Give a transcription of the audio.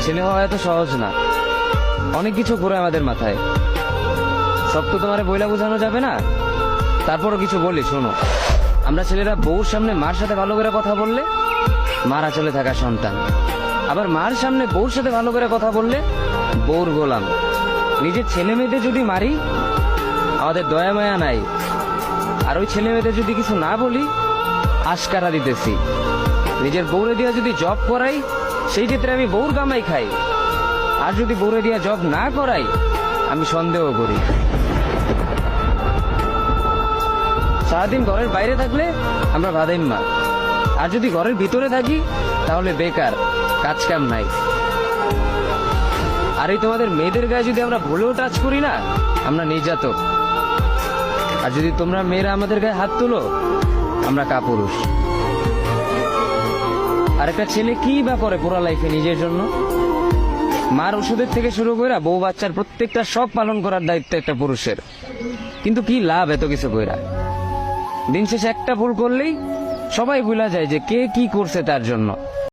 ছেলে হওয়া এত সহজ না, অনেক কিছু ঘুরে আমাদের মাথায়। সব তো তোমার বইলা বোঝানো যাবে না, তারপরও কিছু বলি শোনো। আমরা ছেলেরা বউর সামনে মার সাথে ভালো করে কথা বললে মার আঁচলে থাকা সন্তান, আবার মার সামনে বউর সাথে ভালো করে কথা বললে বউর গোলাম। নিজের ছেলে মেয়েদের যদি মারি আমাদের দয়া মায়া নাই, আর ওই ছেলে মেয়েদের যদি কিছু না বলি আশকারা দিতেছি। নিজের বউরে দিয়া যদি জব করাই সেই ক্ষেত্রে আমি বউর কামাই খাই, আর যদি বউরে দিয়া জব না করাই আমি সন্দেহ করি। সারাদিন ঘরের বাইরে থাকলে আমরা ভাদাইম্মা, আর যদি ঘরের ভিতরে থাকি তাহলে বেকার, কাজ কাম নাই। আর এই তোমাদের মেয়েদের গায়ে যদি আমরা ভুলেও টাচ করি না আমরা নির্যাতক, আর যদি তোমরা মেয়েরা আমাদের গায়ে হাত তুলো আমরা কাপুরুষ। আর একটা ছেলে কি বা করে পুরো লাইফে নিজের জন্য? মার ওষুধের থেকে শুরু করে বউ বাচ্চার প্রত্যেকটা সব পালন করার দায়িত্ব একটা পুরুষের। কিন্তু কি লাভ এত কিছু কইরা? দিন শেষে একটা ভুল করলেই সবাই ভুলা যায় যে কে কি করছে তার জন্য।